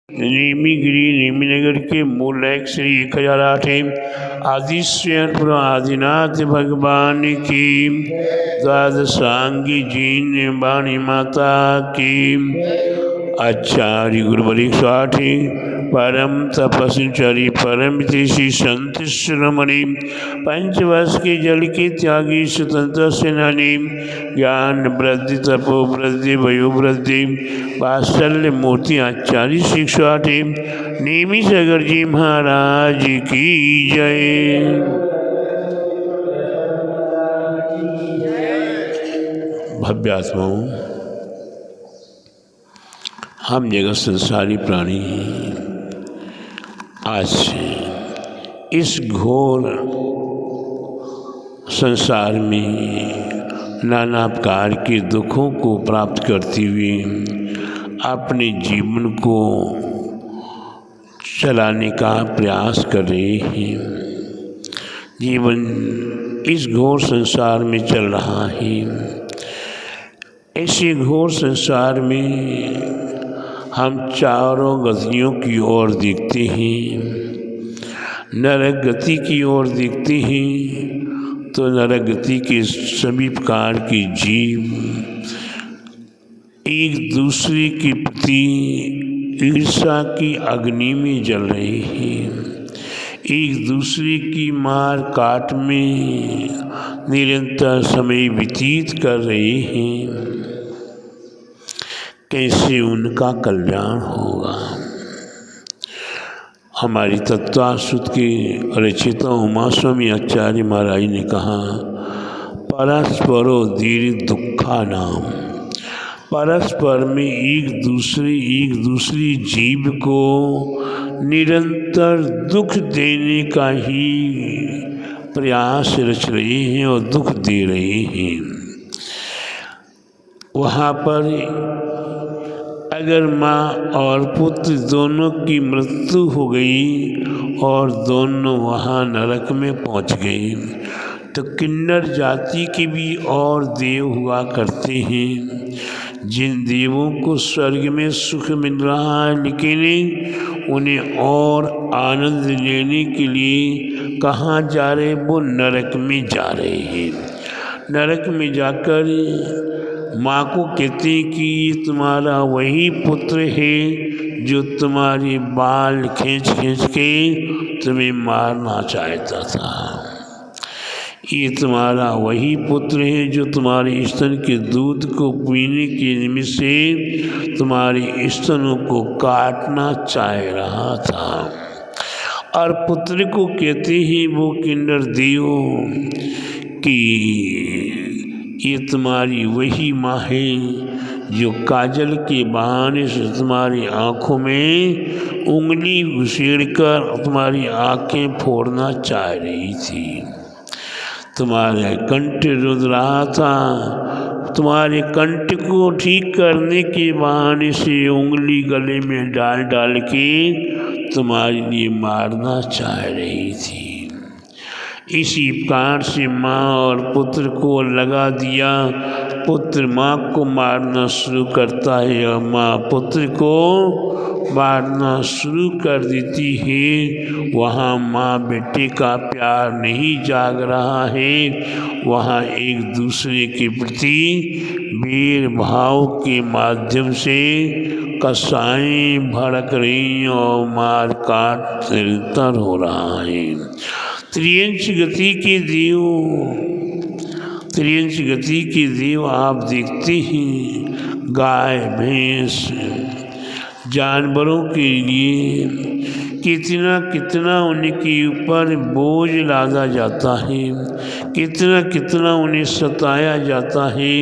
नेमीगिरी नेमीनगर के मूल एक श्री 1008 आदि स्वयं आदिनाथ भगवान की द्वादशांगी जीन वाणी माता की। आचार्य गुरु 108 परम तपस्वी परम तेशी संत शिरोमणि पंचवर्ष के जल के त्यागी स्वतंत्र सेनानी ज्ञान वृद्धि तपो वृद्धि वयो वृद्धि वात्सल्य मूर्ति आचार्य 108 नेमी सागर जी महाराज की जय। भव्यात्माओं, हम जगत संसारी प्राणी आज इस घोर संसार में नाना प्रकार के दुखों को प्राप्त करते हुए अपने जीवन को चलाने का प्रयास कर रहे हैं। जीवन इस घोर संसार में चल रहा है। ऐसे घोर संसार में हम चारों गतियों की ओर देखते हैं। नरक गति की ओर देखते हैं तो नरक गति के सभी प्रकार के जीव एक दूसरे के प्रति ईर्ष्या की अग्नि में जल रहे हैं। एक दूसरे की मार काट में निरंतर समय व्यतीत कर रहे हैं। कैसे उनका कल्याण होगा। हमारी तत्वासुत के रचिता उमा स्वामी आचार्य महाराज ने कहा, परस्परो दीर्घ दुखा नाम। परस्पर में एक दूसरी जीव को निरंतर दुख देने का ही प्रयास रच रहे हैं और दुख दे रहे हैं। वहाँ पर अगर माँ और पुत्र दोनों की मृत्यु हो गई और दोनों वहाँ नरक में पहुँच गए तो किन्नर जाति के भी और देव हुआ करते हैं। जिन देवों को स्वर्ग में सुख मिल रहा है, लेकिन उन्हें और आनंद लेने के लिए कहाँ जा रहे, वो नरक में जा रहे हैं। नरक में जाकर माँ को कहते हैं कि ये तुम्हारा वही पुत्र है जो तुम्हारे बाल खींच खींच के तुम्हें मारना चाहता था। ये तुम्हारा वही पुत्र है जो तुम्हारे स्तन के दूध को पीने के निमित्त से तुम्हारे स्तनों को काटना चाह रहा था। और पुत्र को कहते हैं वो किन्नर देव कि ये तुम्हारी वही माँ है जो काजल के बहाने से तुम्हारी आँखों में उंगली घुसेड़ कर तुम्हारी आँखें फोड़ना चाह रही थी। तुम्हारे कंठ रुध रहा था, तुम्हारे कंठ को ठीक करने के बहाने से उंगली गले में डाल डाल के तुम्हारे लिए मारना चाह रही थी। इसी प्रकार से माँ और पुत्र को लगा दिया। पुत्र माँ को मारना शुरू करता है और माँ पुत्र को मारना शुरू कर देती है। वहाँ माँ बेटे का प्यार नहीं जाग रहा है, वहाँ एक दूसरे के प्रति भेद भाव के माध्यम से कसाएं भड़क रही और मार काट निरंतर हो रहा है। त्रियंश गति के देव आप देखते हैं, गाय भैंस जानवरों के लिए कितना उनके ऊपर बोझ लादा जाता है, कितना उन्हें सताया जाता है।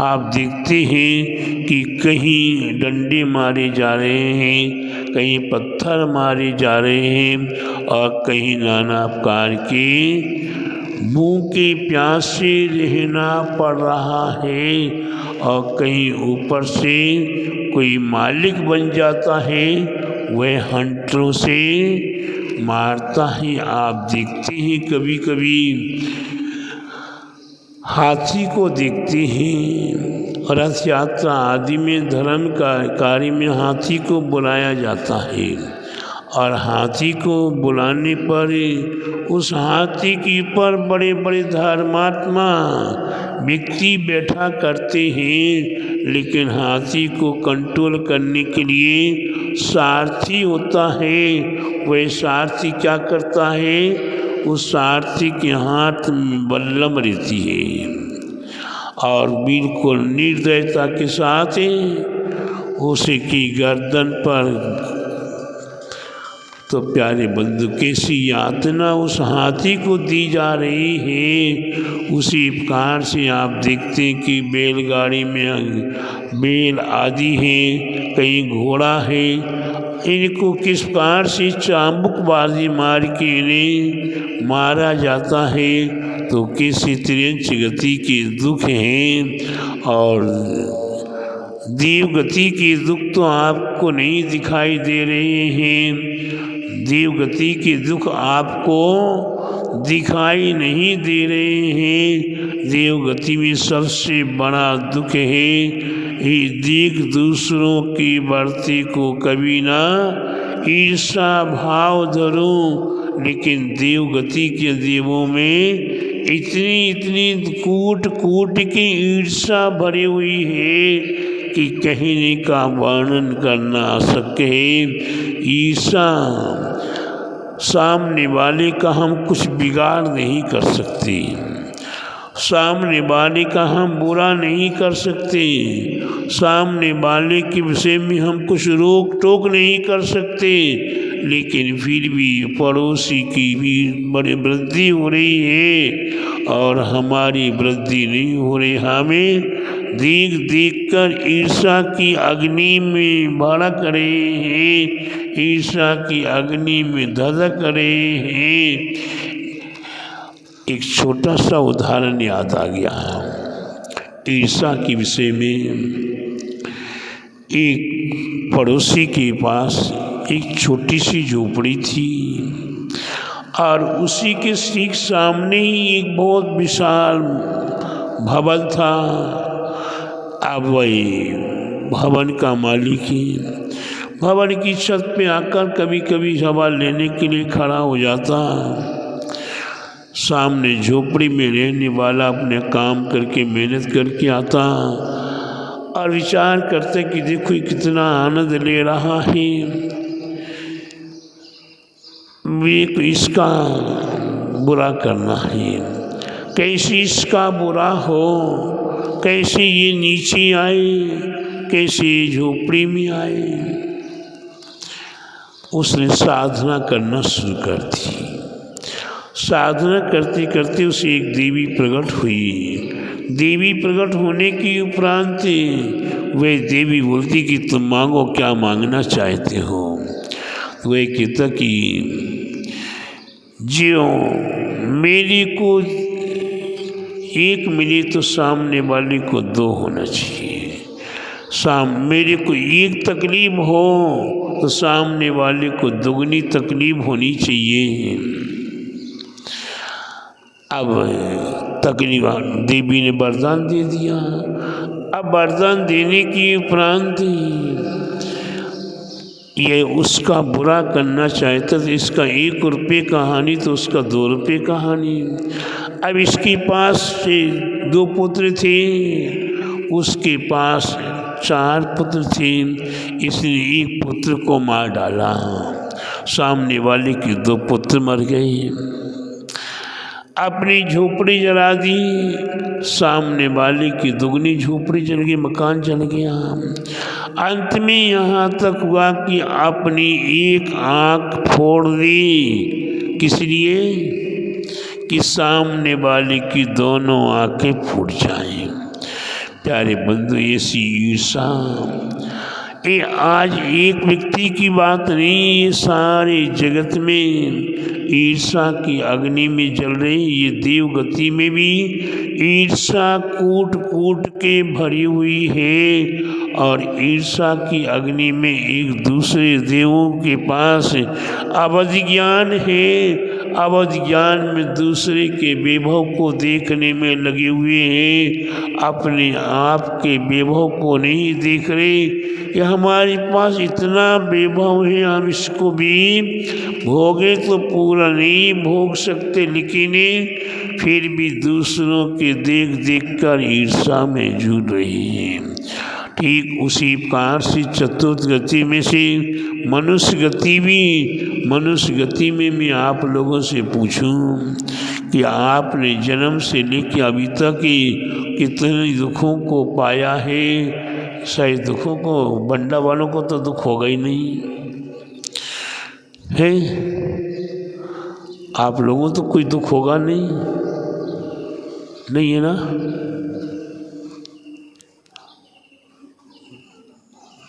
आप देखते हैं कि कहीं डंडे मारे जा रहे हैं, कहीं पत्थर मारे जा रहे हैं और कहीं नाना प्रकार के भूखे प्यासे रहना पड़ रहा है। और कहीं ऊपर से कोई मालिक बन जाता है, वह हंटरों से मारता है। आप देखते हैं कभी कभी हाथी को देखते हैं, रथ यात्रा आदि में धर्म का कार्य में हाथी को बुलाया जाता है और हाथी को बुलाने पर उस हाथी के ऊपर बड़े बड़े धर्मात्मा व्यक्ति बैठा करते हैं, लेकिन हाथी को कंट्रोल करने के लिए सारथी होता है। वह सारथी क्या करता है, उस सारथी के हाथ में बल्लम रहती है और बिल्कुल निर्दयता के साथ उसी की गर्दन पर। तो प्यारे बंधु, कैसी यातना उस हाथी को दी जा रही है। उसी प्रकार से आप देखते हैं कि बैलगाड़ी में बैल आदि हैं, कहीं घोड़ा है, इनको किस प्रकार से चाबुकबाजी मार के इन्हें मारा जाता है। तो किसी त्रियंच गति के दुख हैं और देव गति के दुख तो आपको नहीं दिखाई दे रहे हैं। देव गति के दुख आपको दिखाई नहीं दे रहे हैं। देव गति में सबसे बड़ा दुख है देख दूसरों की बढ़ती को कभी ना ईर्षा भाव धरूं। लेकिन देव गति के देवों में इतनी इतनी कूट कूट की ईर्षा भरी हुई है कि कहने का वर्णन करना अशक्य है। ईर्षा सामने वाले का हम कुछ बिगाड़ नहीं कर सकते, सामने वाले का हम बुरा नहीं कर सकते, सामने वाले के विषय में हम कुछ रोक टोक नहीं कर सकते, लेकिन फिर भी पड़ोसी की भी बड़ी वृद्धि हो रही है और हमारी वृद्धि नहीं हो रही। हमें देख देख कर ईर्षा की अग्नि में भड़क रहे हैं, ईर्षा की अग्नि में धधक रहे हैं। एक छोटा सा उदाहरण याद आ गया ईर्षा के विषय में। एक पड़ोसी के पास एक छोटी सी झोपड़ी थी और उसी के ठीक सामने ही एक बहुत विशाल भवन था। अब वही भवन का मालिक ही भवन की छत पे आकर कभी कभी हवा लेने के लिए खड़ा हो जाता। सामने झोपड़ी में रहने वाला अपने काम करके मेहनत करके आता और विचार करते कि देखो कितना आनंद ले रहा है, मेरे को इसका बुरा करना है, कैसे इसका बुरा हो, कैसे ये नीचे आए, कैसे झोपड़ी में आए। उसने साधना करना शुरू कर दी। साधना करते करते उसे एक देवी प्रकट हुई। देवी प्रकट होने के उपरांत वह देवी बोलती कि तुम मांगो, क्या मांगना चाहते हो। वह कहता कि जियो मेरे को एक मिले तो सामने वाले को दो होना चाहिए। मेरे को एक तकलीफ हो तो सामने वाले को दुगनी तकलीफ होनी चाहिए। अब तकलीफ देवी ने वरदान दे दिया। अब वरदान देने के उपरांत ये उसका बुरा करना चाहता तो इसका 1 रुपये का हानि तो उसका 2 रुपये का हानि। अब इसके पास से 2 पुत्र थे, उसके पास 4 पुत्र थे, इसने एक पुत्र को मार डाला। सामने वाले के 2 पुत्र मर गए। अपनी झोपड़ी जला दी, सामने वाले की दुगनी झोपड़ी जल गई, मकान जल गया। अंत में यहाँ तक हुआ कि अपनी एक आँख फोड़ दी। किस लिए? कि सामने वाले की दोनों आँखें फूट जाएं। प्यारे बंधु, ऐसी ईर्षा ये आज एक व्यक्ति की बात नहीं, ये सारे जगत में ईर्षा की अग्नि में जल रही। ये देव गति में भी ईर्षा कूट कूट के भरी हुई है और ईर्षा की अग्नि में एक दूसरे देवों के पास अवधि ज्ञान है, अवध ज्ञान में दूसरे के वैभव को देखने में लगे हुए हैं, अपने आप के वैभव को नहीं देख रहे कि हमारे पास इतना वैभव है, हम इसको भी भोगे तो पूरा नहीं भोग सकते, लेकिन फिर भी दूसरों के देख देख कर ईर्ष्या में जुड़ रहे हैं। ठीक उसी प्रकार से चतुर्थ गति में से मनुष्य गति में मैं आप लोगों से पूछूं कि आपने जन्म से लेकर अभी तक कितने दुखों को पाया है। शायद दुखों को, बंडा वालों को तो दुख होगा ही नहीं है। आप लोगों तो कोई दुख होगा नहीं है ना।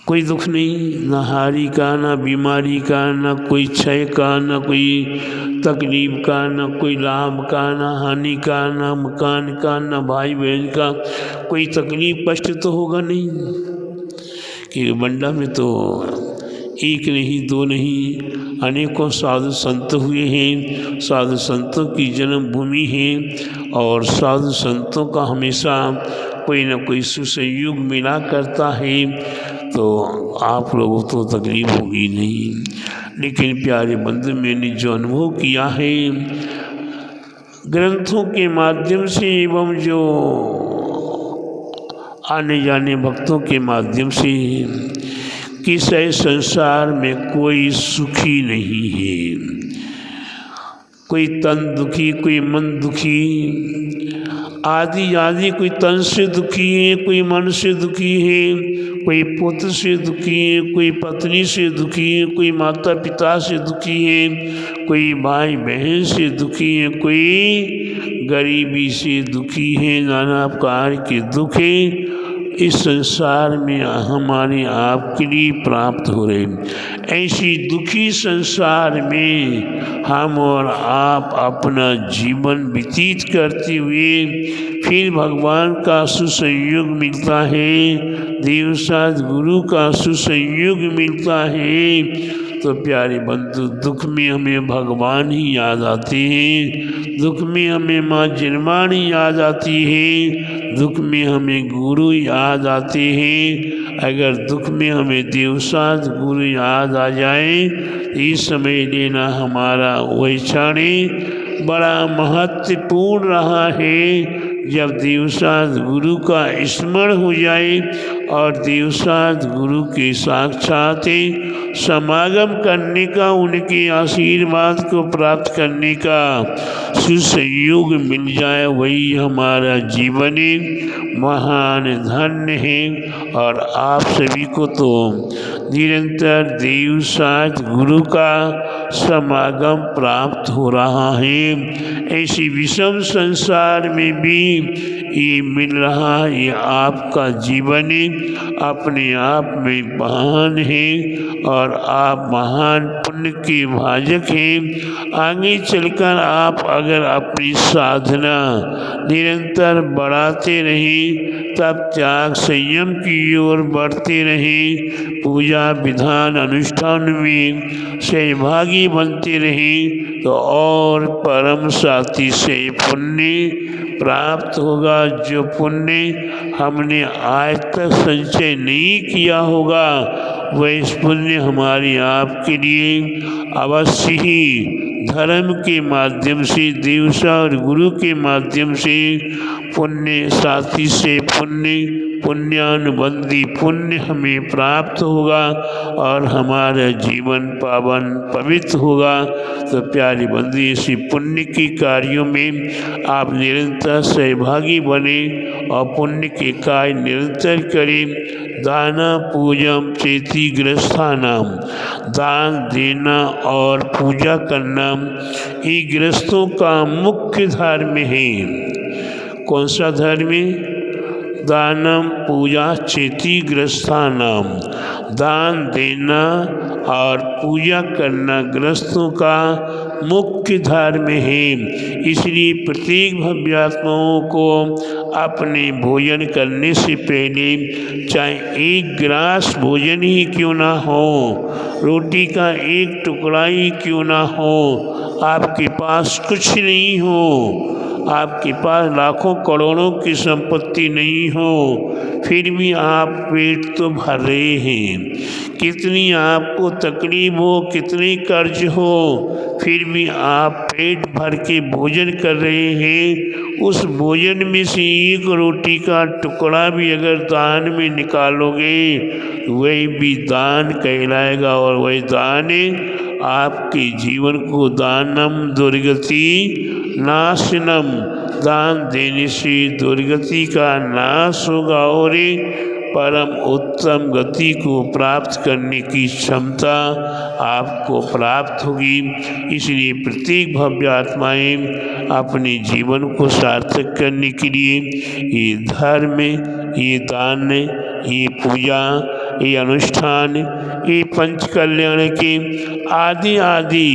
कोई दुख नहीं, ना हारी का, ना बीमारी का, ना कोई क्षय का, ना कोई तकलीफ का, ना कोई लाभ का, ना हानि का, ना मकान का, ना भाई बहन का कोई तकलीफ कष्ट तो होगा नहीं। कि बंडा में तो एक नहीं दो नहीं अनेकों साधु संत हुए हैं। साधु संतों की जन्मभूमि है और साधु संतों का हमेशा कोई ना कोई सुसंयोग मिला करता है, तो आप लोगों को तो तकलीफ होगी नहीं। लेकिन प्यारे बंधु, मैंने जो अनुभव किया है ग्रंथों के माध्यम से एवं जो आने जाने भक्तों के माध्यम से, कि संसार में कोई सुखी नहीं है। कोई तन दुखी, कोई मन दुखी, आदि कोई तन से दुखी है, कोई मन से दुखी है, कोई पुत्र से दुखी है, कोई पत्नी से दुखी है, कोई माता पिता से दुखी है, कोई भाई बहन से दुखी है, कोई गरीबी से दुखी है। नाना प्रकार के दुख है इस संसार में हमारे आपके लिए प्राप्त हो रहे। ऐसी दुखी संसार में हम और आप अपना जीवन व्यतीत करते हुए फिर भगवान का सुसंयोग मिलता है, देव साथ गुरु का सुसंयोग मिलता है, तो प्यारे बंधु दुख में हमें भगवान ही याद आते हैं, दुख में हमें माँ जिनवाणी याद आती है, दुख में हमें गुरु याद आते हैं। अगर दुख में हमें देवसाद गुरु याद आ जाए तो इस समय लेना हमारा वह क्षण बड़ा महत्वपूर्ण रहा है। जब देवसाद गुरु का स्मरण हो जाए और देवसाद गुरु के साक्षात समागम करने का, उनके आशीर्वाद को प्राप्त करने का सुसंयोग मिल जाए, वही हमारा जीवन महान धन्य है। और आप सभी को तो निरंतर देवसाद गुरु का समागम प्राप्त हो रहा है। ऐसी विषम संसार में भी ये मिल रहा है। ये आपका जीवन अपने आप में महान है और आप महान पुण्य के भाजक हैं। आगे चलकर आप अगर अपनी साधना निरंतर बढ़ाते रहें, तब त्याग संयम की ओर बढ़ते रहें, पूजा विधान अनुष्ठान में सहभागी बनते रहें, तो और परम साथी से पुण्य प्राप्त होगा। जो पुण्य हमने आज तक संचय नहीं किया होगा, वह इस पुण्य हमारे आपके लिए अवश्य ही धर्म के माध्यम से, देवसा और गुरु के माध्यम से पुण्य साथी से पुण्यानुबंधी पुण्य हमें प्राप्त होगा और हमारा जीवन पावन पवित्र होगा। तो प्यारे बंधु, इसी पुण्य के कार्यों में आप निरंतर सहभागी बने और पुण्य के कार्य निरंतर करें। दाना पूजम चेती गृहस्थानाम, दान देना और पूजा करना ये गृहस्थों का मुख्य धर्म है। कौन सा धर्म है? दानम पूजा चेती गृहस्थानाम, दान देना और पूजा करना गृहस्थों का मुख्य धर्म है। इसलिए प्रत्येक भव्यात्माओं को अपने भोजन करने से पहले चाहे एक गिलास भोजन ही क्यों ना हो, रोटी का एक टुकड़ा ही क्यों ना हो, आपके पास कुछ नहीं हो, आपके पास लाखों करोड़ों की संपत्ति नहीं हो, फिर भी आप पेट तो भर रहे हैं। कितनी आपको तकलीफ हो, कितनी कर्ज हो, फिर भी आप पेट भर के भोजन कर रहे हैं। उस भोजन में से एक रोटी का टुकड़ा भी अगर दान में निकालोगे वही भी दान कहलाएगा, और वही दान आपके जीवन को दानम दुर्गति नाशनम, दान देने से दुर्गति का नाश होगा और परम उत्तम गति को प्राप्त करने की क्षमता आपको प्राप्त होगी। इसलिए प्रत्येक भव्य आत्माएं अपने जीवन को सार्थक करने के लिए ये धर्म, ये दान, ये पूजा, ये अनुष्ठान, ये पंच कल्याण के आदि आदि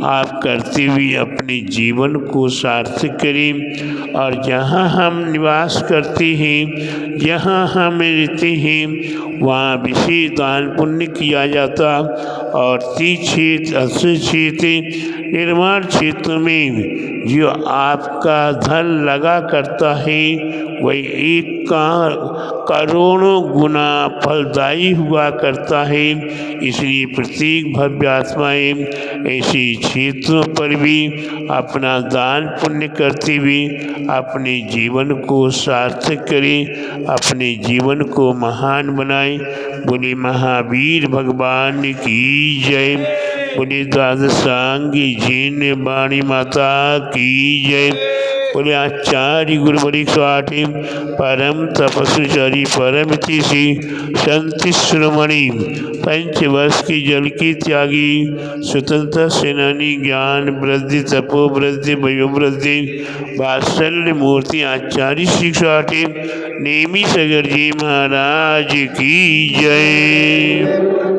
आप करते हुए अपने जीवन को सार्थक करें। और जहाँ हम निवास करते हैं, जहाँ हम रहते हैं, वहाँ विशेष दान पुण्य किया जाता। और तीर्थ क्षेत्र, अक्षय क्षेत्र, निर्माण क्षेत्र में जो आपका धन लगा करता है वही एक करोड़ों गुना फलदायी हुआ करता है। इसलिए प्रत्येक भव्य आत्माएं ऐसे क्षेत्रों पर भी अपना दान पुण्य करते हुए अपने जीवन को सार्थक करें, अपने जीवन को महान बनाएं। बोले महावीर भगवान की जय, बोले द्वादशांगी जीन वाणी माता की जय, बोले आचार्य गुरु बड़ी 108 परम तपस्वी परम तीसी संति श्रोमणि पंचवर्ष की जल की त्यागी स्वतंत्र सेनानी ज्ञान वृद्धि तपो वृद्धि वयो वृद्धि वात्सल्य मूर्ति आचार्य श्री 108 नेमी सगर जी महाराज की जय।